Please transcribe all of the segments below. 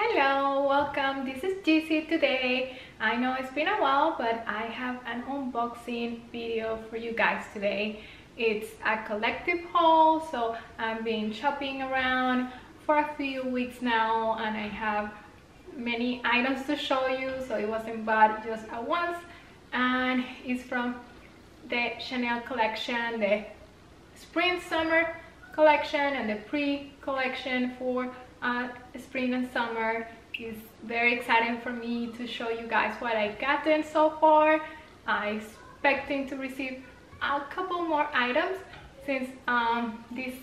Hello, welcome. This is GC today. I know it's been a while, but I have an unboxing video for you guys today. It's a collective haul, so I've been shopping around for a few weeks now and I have many items to show you, so it wasn't bought just at once. And it's from the Chanel collection, the spring summer collection and the pre-collection for spring and summer. Is very exciting for me to show you guys what I've gotten so far. I'm expecting to receive a couple more items since this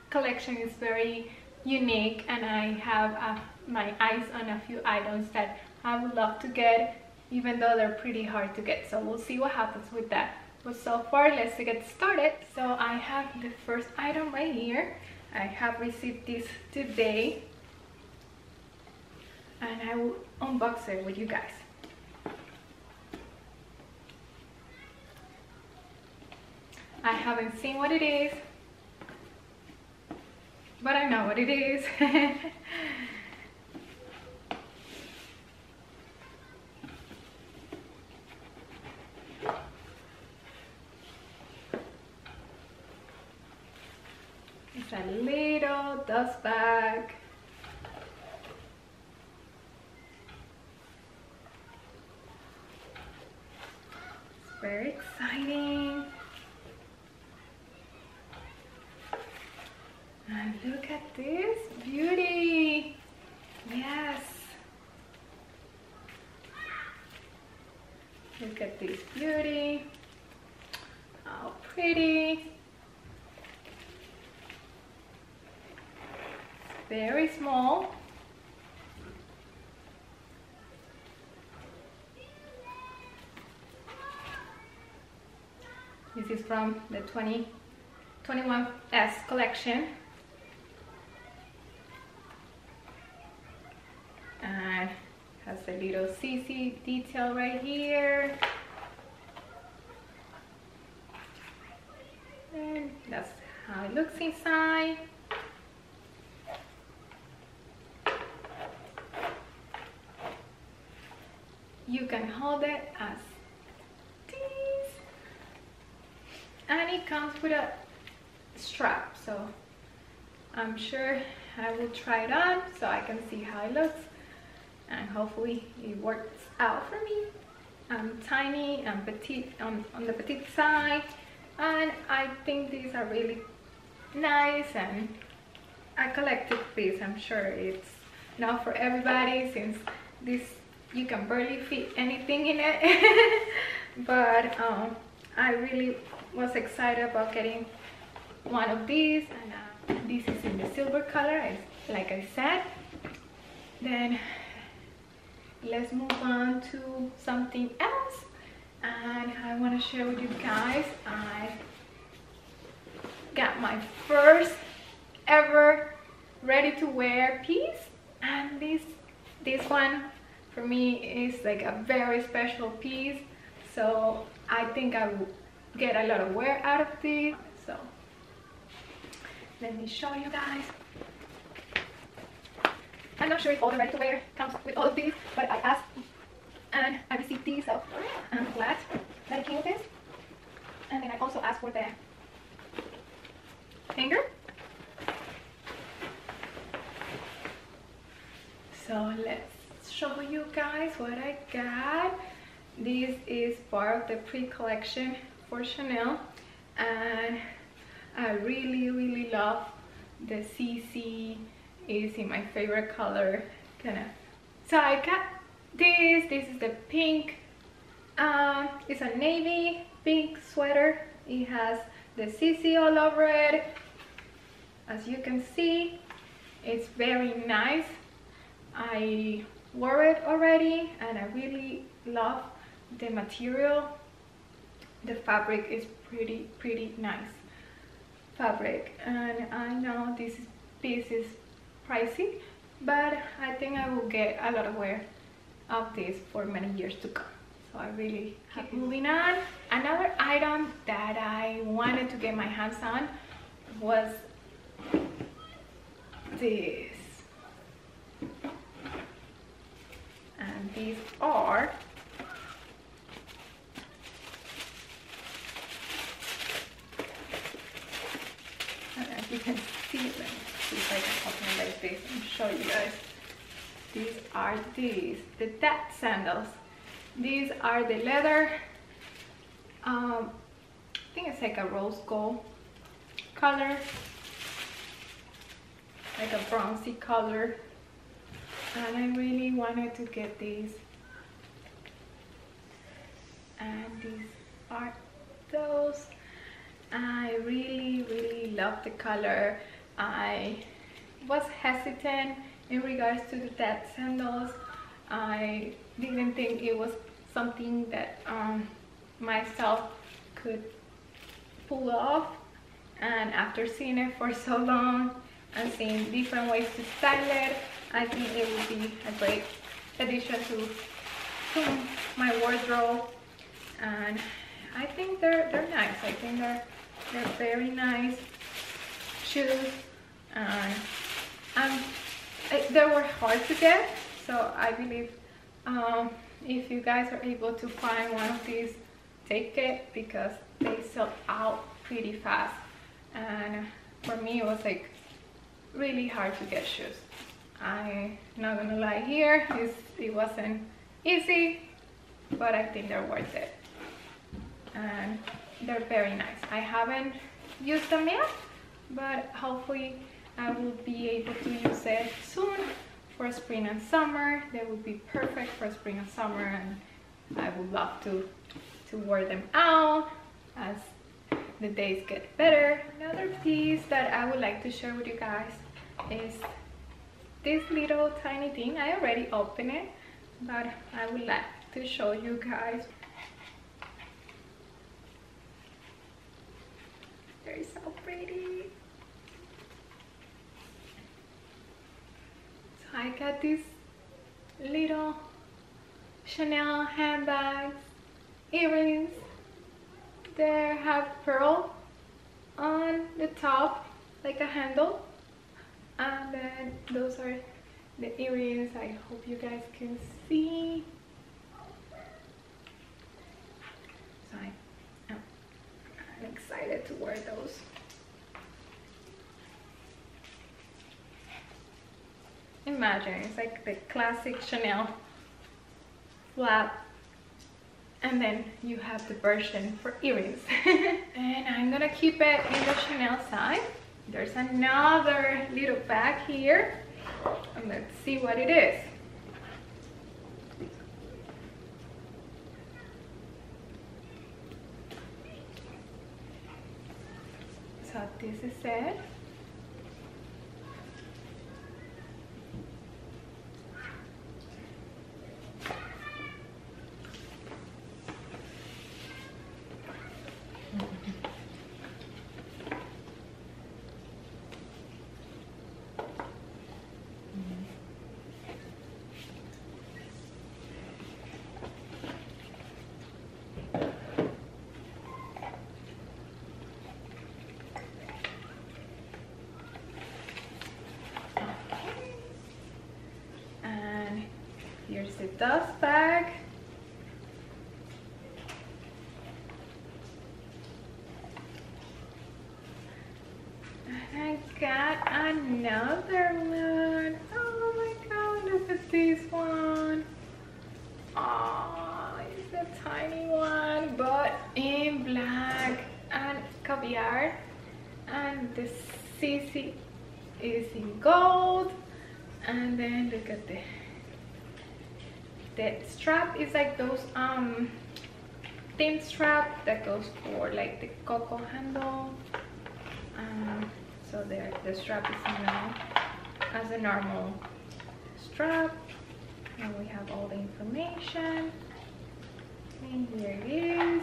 collection is very unique and I have my eyes on a few items that I would love to get, even though they're pretty hard to get. So we'll see what happens with that. But so far, let's get started. So I have the first item right here. I have received this today and I will unbox it with you guys. I haven't seen what it is, but I know what it is. It's a little dust bag. It's very exciting. And look at this beauty. Yes. Look at this beauty. How pretty. Very small. This is from the 2021S collection. And has a little CC detail right here. And that's how it looks inside. You can hold it as this, and it comes with a strap, so I'm sure I will try it on so I can see how it looks and hopefully it works out for me. I'm tiny and petite on the petite side, and I think these are really nice and a collective piece. I'm sure it's not for everybody since this you can barely fit anything in it. But I really was excited about getting one of these, and this is in the silver color, like I said. Then let's move on to something else, and I want to share with you guys I got my first ever ready to wear piece, and this one for me is like a very special piece, so I think I will get a lot of wear out of this. So let me show you guys. I'm not sure if all the ready to wear comes with all of these, but I asked and I received these, so I'm glad that it came with this. And then I also asked for the hanger. So let's show you guys what I got. This is part of the pre-collection for Chanel, and I really love the CC. Is in my favorite color, kinda. So I got this is the pink, it's a navy pink sweater. It has the CC all over it. As you can see, it's very nice. I wore it already and I really love the material. The fabric is pretty nice fabric, and I know this piece is pricey, but I think I will get a lot of wear of this for many years to come. So I really keep moving on. Another item that I wanted to get my hands on was this. these are as you can see, let me see if I can open it like this and show you guys. These are the dad sandals. These are the leather. I think it's like a rose gold color, like a bronzy color, and I really wanted to get these, and these are those. I really love the color. I was hesitant in regards to the dad sandals. I didn't think it was something that myself could pull off, and after seeing it for so long and seeing different ways to style it, I think it would be a great addition to my wardrobe. And I think they're nice. I think they're very nice shoes, and they were hard to get, so I believe if you guys are able to find one of these, take it, because they sell out pretty fast. And for me, it was like really hard to get shoes. I'm not gonna lie here, it wasn't easy, but I think they're worth it, and they're very nice. I haven't used them yet, but hopefully I will be able to use it soon for spring and summer. They would be perfect for spring and summer, and I would love to wear them out as the days get better. Another piece that I would like to share with you guys is this little tiny thing. I already opened it, but I would like to show you guys. They're so pretty. So I got these little Chanel handbags, earrings. They have pearl on the top, like a handle, and then those are the earrings. I hope you guys can see. So I'm excited to wear those. Imagine, it's like the classic Chanel flap, and then you have the version for earrings. And I'm gonna keep it in the Chanel side. There's another little bag here, and let's see what it is. So this is it. Here's the dust bag. And I got another one. Oh my god, look at this one. Oh, it's a tiny one, but in black and caviar. And the CC is in gold. And then look at the strap is like those thin strap that goes for like the coco handle. So there, the strap is now as a normal strap, and we have all the information, and here it is.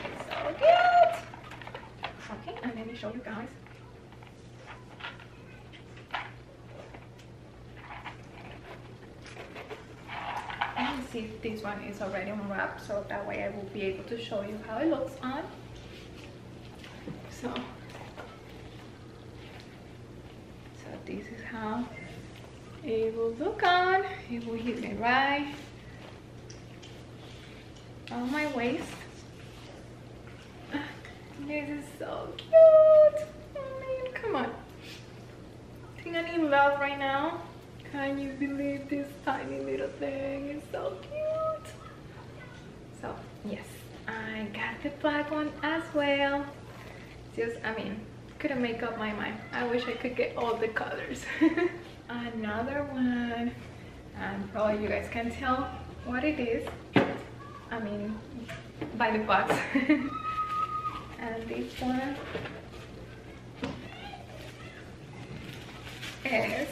It's so cute. Okay, and let me show you guys. See if this one is already unwrapped, so that way I will be able to show you how it looks on. So this is how It will look on. It will hit me right on my waist. This is so cute. I mean, come on. I think I need love right now. Can you believe this tiny little thing is so cute? So yes, I got the black one as well. Just, I mean, couldn't make up my mind. I wish I could get all the colors. Another one, and probably you guys can tell what it is. I mean, by the box. And this one is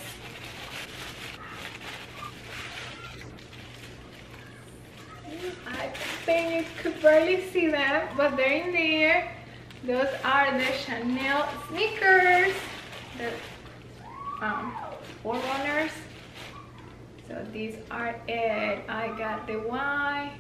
I think you could barely see them, but they're in there. Those are the Chanel sneakers, the Forerunners. So these are it. I got the white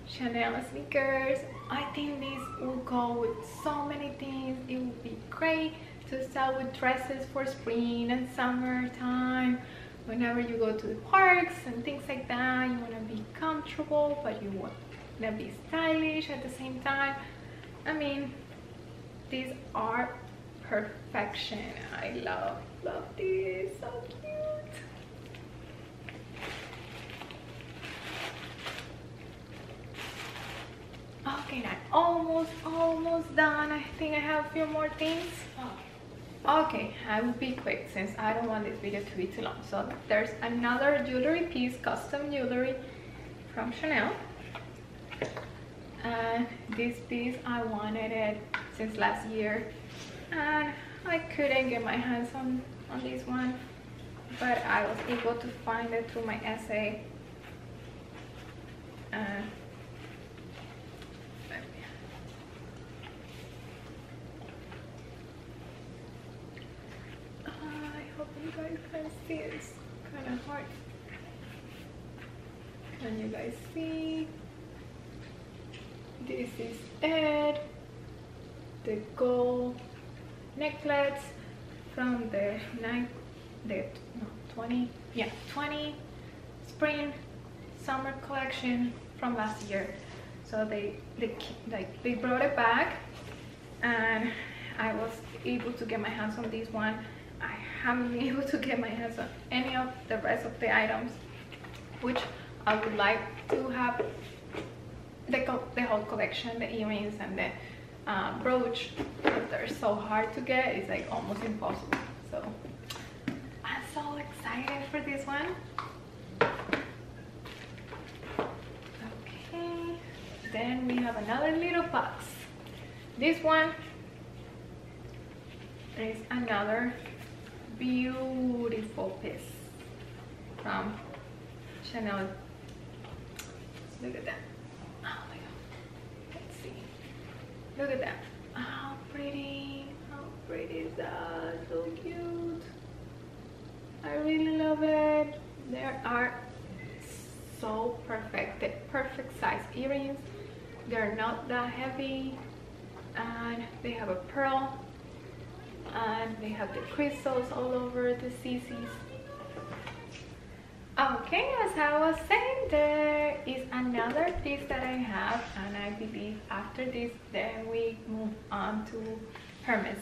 Chanel sneakers. I think these will go with so many things. It would be great to style with dresses for spring and summertime. Whenever you go to the parks and things like that, you want to be comfortable, but you want to be stylish at the same time. I mean, these are perfection. I love these. So cute. Okay, now almost done. I think I have a few more things. Okay, I will be quick since I don't want this video to be too long. So there's another jewelry piece, custom jewelry from Chanel. And this piece, I wanted it since last year, and I couldn't get my hands on this one, but I was able to find it through my essay. I hope you guys can see. It's kind of hard. Can you guys see? This is it. The gold necklace from the 20 spring summer collection from last year. So they brought it back, and I was able to get my hands on this one. I haven't been able to get my hands on any of the rest of the items, which I would like to have the whole collection, the earrings and the brooch, but they're so hard to get. It's like almost impossible. So I'm so excited for this one. Okay, then we have another little box. This one is another beautiful piece from Chanel. Look at that. Oh my god. Let's see. Look at that. How pretty. How pretty is that? So cute. I really love it. There are so perfect. The perfect size earrings. They're not that heavy. And they have a pearl. And they have the crystals all over the CCs. Okay, as I was saying, there is another piece that I have, and I believe after this then we move on to Hermes.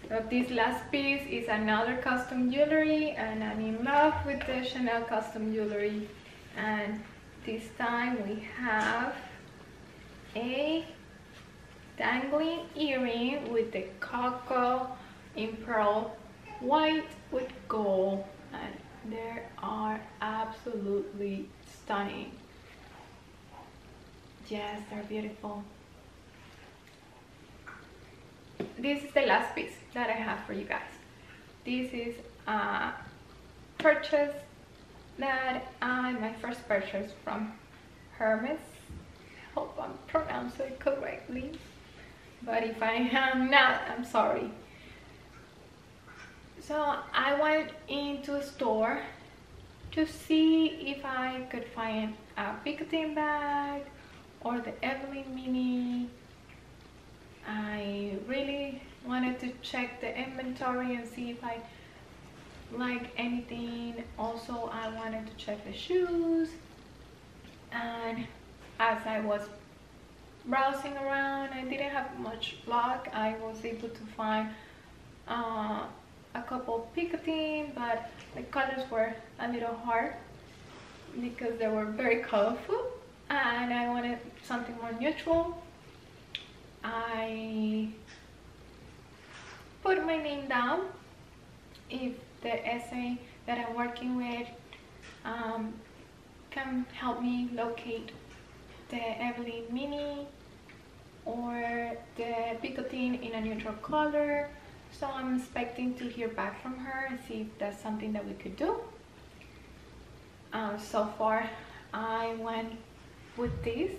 So this last piece is another custom jewelry, and I'm in love with the Chanel custom jewelry. And this time we have a dangling earring with the cocoa in pearl white with gold, and they are absolutely stunning. Yes, they're beautiful. This is the last piece that I have for you guys. This is a purchase that my first purchase from Hermes. I hope I'm pronouncing it correctly, but if I am not, I'm sorry. So I went into a store to see if I could find a picotin bag or the Evelyn Mini. I really wanted to check the inventory and see if I like anything. Also, I wanted to check the shoes, and as I was browsing around, I didn't have much luck. I was able to find a couple picoting, but the colors were a little hard because they were very colorful, and I wanted something more neutral. I put my name down if the essay that I'm working with can help me locate the Evelyn Mini or the picoting in a neutral color. So I'm expecting to hear back from her and see if that's something that we could do. So far I went with this.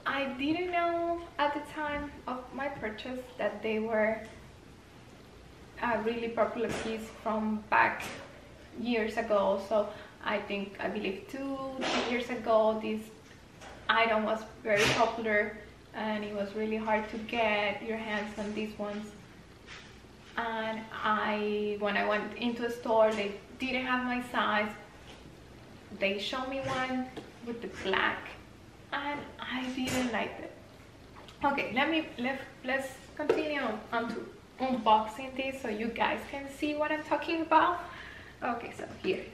I didn't know at the time of my purchase that they were a really popular piece from back years ago. So I believe 2-3 years ago this item was very popular, and it was really hard to get your hands on these ones. And when I went into a store, they didn't have my size. They showed me one with the black, and I didn't like it. Okay, let's continue on to unboxing this so you guys can see what I'm talking about. Okay, so here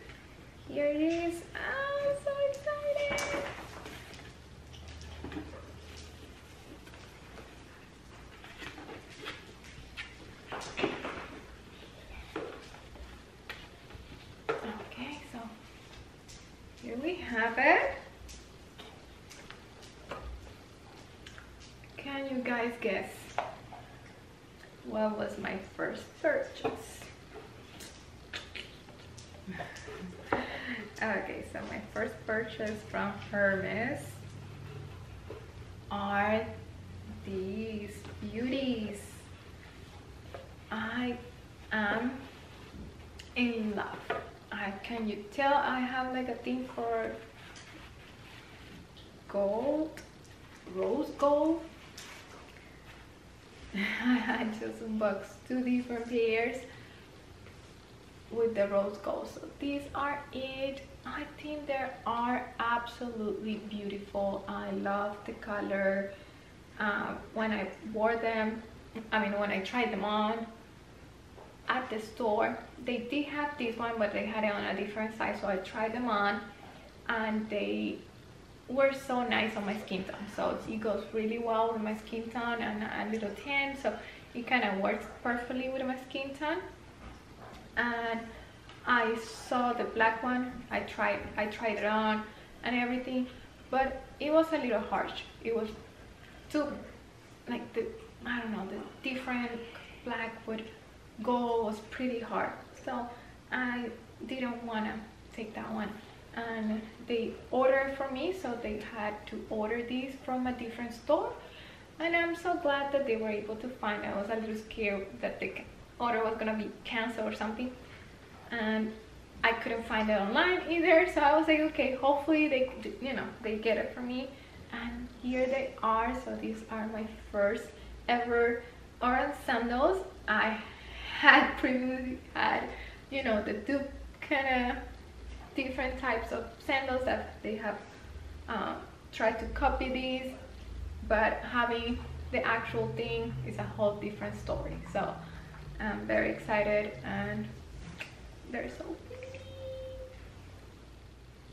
it is. I'm so excited. Okay, so here we have it. Can you guys guess what was my first purchase? Okay, so my first purchase from Hermes are these beauties. I am in love. Can you tell I have like a thing for gold, rose gold? I just unboxed 2 different pairs with the rose gold. So these are it. I think they are absolutely beautiful. I love the color. When I wore them, when I tried them on at the store, they did have this one, but they had it on a different size. So I tried them on, and they were so nice on my skin tone. So it goes really well with my skin tone and a little tan. So it kind of works perfectly with my skin tone. And I saw the black one. I tried it on and everything, but it was a little harsh. It was too, like, the different black with gold was pretty hard. So I didn't want to take that one, and they ordered for me, so they had to order these from a different store. And I'm so glad that they were able to find it. I was a little scared that the order was gonna be canceled or something, and I couldn't find it online either. So I was like, okay, hopefully they get it for me. And here they are. So these are my first ever orange sandals. I had previously had, the two kind of different types of sandals that they have tried to copy these, but having the actual thing is a whole different story. So I'm very excited, and they're so pretty.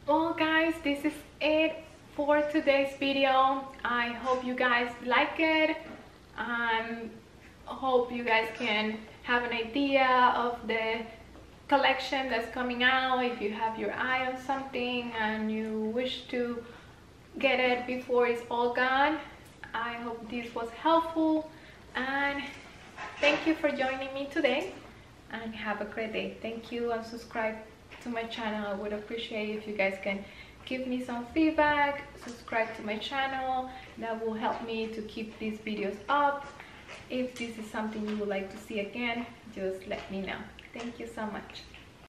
Well guys, this is it for today's video. I hope you guys like it. I hope you guys can have an idea of the collection that's coming out. If you have your eye on something and you wish to get it before it's all gone, I hope this was helpful, and thank you for joining me today, and have a great day. Thank you, and subscribe to my channel. I would appreciate if you guys can give me some feedback. Subscribe to my channel. That will help me to keep these videos up. If this is something you would like to see again, just let me know. Thank you so much.